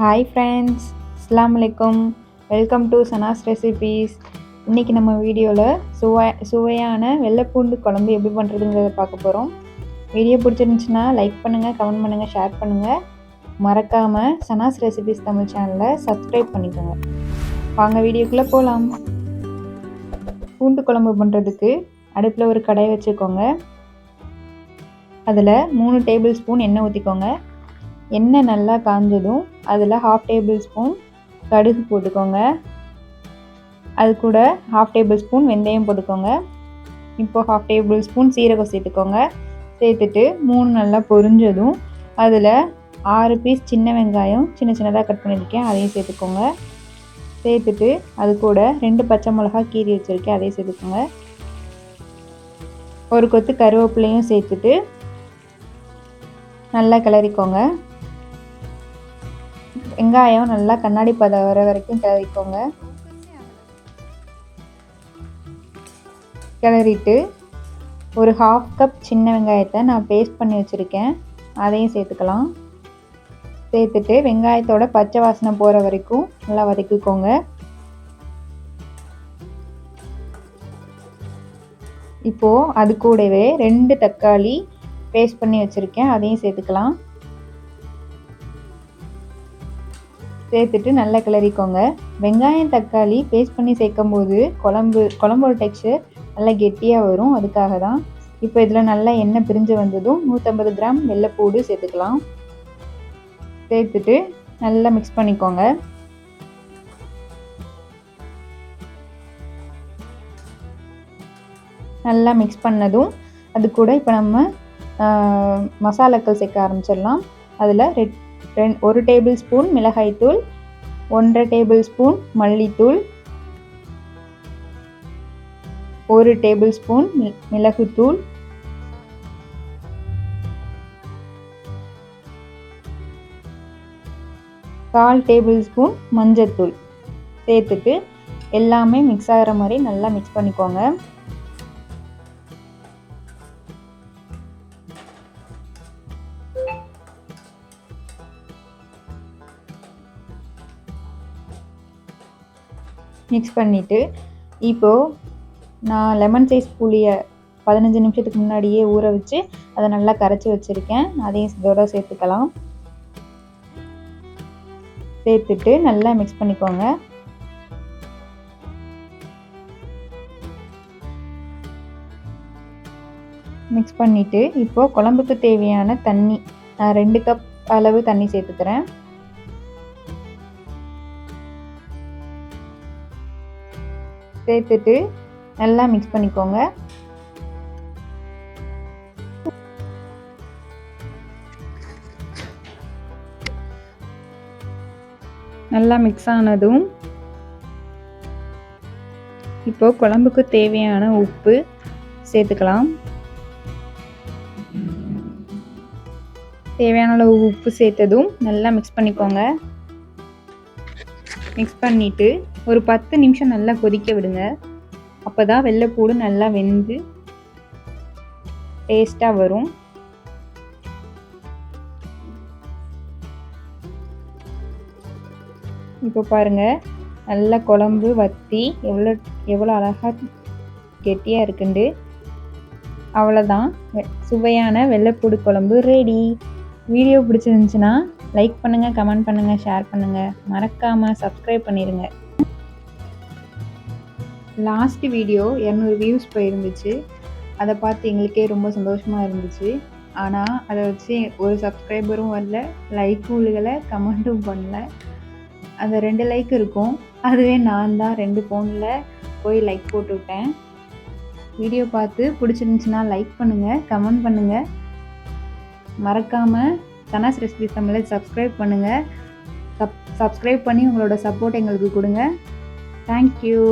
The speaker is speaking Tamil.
ஹாய் ஃப்ரெண்ட்ஸ், அஸ்ஸலாமு அலைக்கும். Welcome to Sana's recipes. இன்றைக்கி நம்ம வீடியோவில் சுவையான வெள்ளைப்பூண்டு குழம்பு எப்படி பண்ணுறதுங்கிறத பார்க்க போகிறோம். வீடியோ பிடிச்சிருந்துச்சுன்னா லைக் பண்ணுங்கள், கமெண்ட் பண்ணுங்கள், ஷேர் பண்ணுங்கள். மறக்காமல் சனாஸ் ரெசிபீஸ் தமிழ் சேனலை சப்ஸ்கிரைப் பண்ணிக்கோங்க. வாங்க வீடியோக்குள்ளே போகலாம். பூண்டு குழம்பு பண்ணுறதுக்கு அடுப்பில் ஒரு கடாய் வச்சுக்கோங்க. அதில் 3 டேபிள் ஸ்பூன் எண்ணெய் ஊற்றிக்கோங்க. எண்ணெய் நல்லா காஞ்சதும் அதில் 1/2 டேபிள் ஸ்பூன் கடுகு போட்டுக்கோங்க. அது கூட 1/2 டேபிள் ஸ்பூன் வெந்தயம் போட்டுக்கோங்க. இப்போ 1/2 டேபிள் ஸ்பூன் சீரகம் சேர்த்துக்கோங்க. சேர்த்துட்டு 3 நல்லா பொரிஞ்சதும் அதில் 6 பீஸ் சின்ன வெங்காயம் சின்ன சின்னதாக கட் பண்ணியிருக்கேன், அதையும் சேர்த்துக்கோங்க. சேர்த்துட்டு அது கூட 2 பச்சை மிளகா கீறி வச்சுருக்கேன், அதையும் சேர்த்துக்கோங்க. ஒரு கொத்து கருவேப்பிலையும் சேர்த்துட்டு நல்லா கிளறிக்கோங்க. வெங்காயம் நல்லா கண்ணாடி பதம் வர வரைக்கும் கிளறிக்கோங்க. கிளறிட்டு ஒரு 1/2 கப் சின்ன வெங்காயத்தை நான் பேஸ்ட் பண்ணி வச்சுருக்கேன், அதையும் சேர்த்துக்கலாம். சேர்த்துட்டு வெங்காயத்தோட பச்சை வாசனை போகிற வரைக்கும் நல்லா வதக்கிக்கோங்க. இப்போது அது கூடவே 2 தக்காளி பேஸ்ட் பண்ணி வச்சுருக்கேன், அதையும் சேர்த்துக்கலாம். சேர்த்துட்டு நல்லா கிளறிக்கோங்க. வெங்காயம் தக்காளி பேஸ்ட் பண்ணி சேர்க்கும் போது குழம்போட டெக்ஸ்சர் நல்லா கெட்டியாக வரும், அதுக்காக தான். இப்போ இதில் நல்லா எண்ணெய் பிரிஞ்சு வந்ததும் 150 கிராம் வெள்ளைப்பூடு சேர்த்துக்கலாம். சேர்த்துட்டு நல்லா மிக்ஸ் பண்ணிக்கோங்க. நல்லா மிக்ஸ் பண்ணதும் அது கூட இப்போ நம்ம மசாலாக்கள் சேர்க்க ஆரம்பிச்சிடலாம். அதில் 1 டேபிள் ஸ்பூன் மிளகாய்த்தூள், 1/2 டேபிள் ஸ்பூன் மல்லித்தூள், 1 டேபிள் ஸ்பூன் மிளகுத்தூள், 1/4 டேபிள் ஸ்பூன் மஞ்சத்தூள் சேர்த்துட்டு எல்லாமே மிக்ஸ் ஆகிற மாதிரி நல்லா மிக்ஸ் பண்ணிக்கோங்க. மிக்ஸ் பண்ணிவிட்டு இப்போது நான் லெமன் சைஸ் புளியை 15 நிமிஷத்துக்கு முன்னாடியே ஊற வச்சு அதை நல்லா கரைச்சி வச்சுருக்கேன், அதையும் இதோட சேர்த்துக்கலாம். சேர்த்துட்டு நல்லா மிக்ஸ் பண்ணிக்கோங்க. மிக்ஸ் பண்ணிவிட்டு இப்போது குழம்புக்கு தேவையான தண்ணி நான் 2 கப் அளவு தண்ணி சேர்த்துக்கிறேன். சேர்த்துட்டு நல்லா மிக்ஸ் பண்ணிக்கோங்க. நல்லா மிக்ஸ் ஆனதும் இப்போ குழம்புக்கு தேவையான உப்பு சேர்த்துக்கலாம். தேவையான அளவு உப்பு சேர்த்ததும் நல்லா மிக்ஸ் பண்ணிக்கோங்க. மிக்ஸ் பண்ணிவிட்டு ஒரு 10 நிமிஷம் நல்லா கொதிக்க விடுங்க. அப்போ தான் வெள்ளைப்பூடு நல்லா வெந்து டேஸ்ட்டாக வரும். இப்போ பாருங்கள், நல்லா குழம்பு வற்றி எவ்வளோ அழகாக கெட்டியாக இருக்குண்டு. அவ்வளோதான், சுவையான வெள்ளைப்பூடு குழம்பு ரெடி. வீடியோ பிடிச்சிருந்துச்சுன்னா லைக் பண்ணுங்கள், கமெண்ட் பண்ணுங்கள், ஷேர் பண்ணுங்கள். மறக்காமல் சப்ஸ்கிரைப் பண்ணிடுங்க. லாஸ்ட் வீடியோ 200 வியூஸ் போயிருந்துச்சு. அதை பார்த்து எங்களுக்கே ரொம்ப சந்தோஷமாக இருந்துச்சு. ஆனால் அதை வச்சு ஒரு சப்ஸ்கிரைபரும் வரல, லைக்கும் விழுகலை, கமெண்ட்டும் பண்ணல. அந்த 2 லைக் இருக்கும், அதுவே நான் தான் 2 ஃபோனில் போய் லைக் போட்டு விட்டேன். வீடியோ பார்த்து பிடிச்சிருந்துச்சுன்னா லைக் பண்ணுங்கள், கமெண்ட் பண்ணுங்கள். மறக்காமல் சனாஸ் ரெசிபீஸ் தமிழை சப்ஸ்கிரைப் பண்ணுங்கள். சப்ஸ்கிரைப் பண்ணி உங்களோட சப்போர்ட் எங்களுக்கு கொடுங்க. தேங்க்யூ.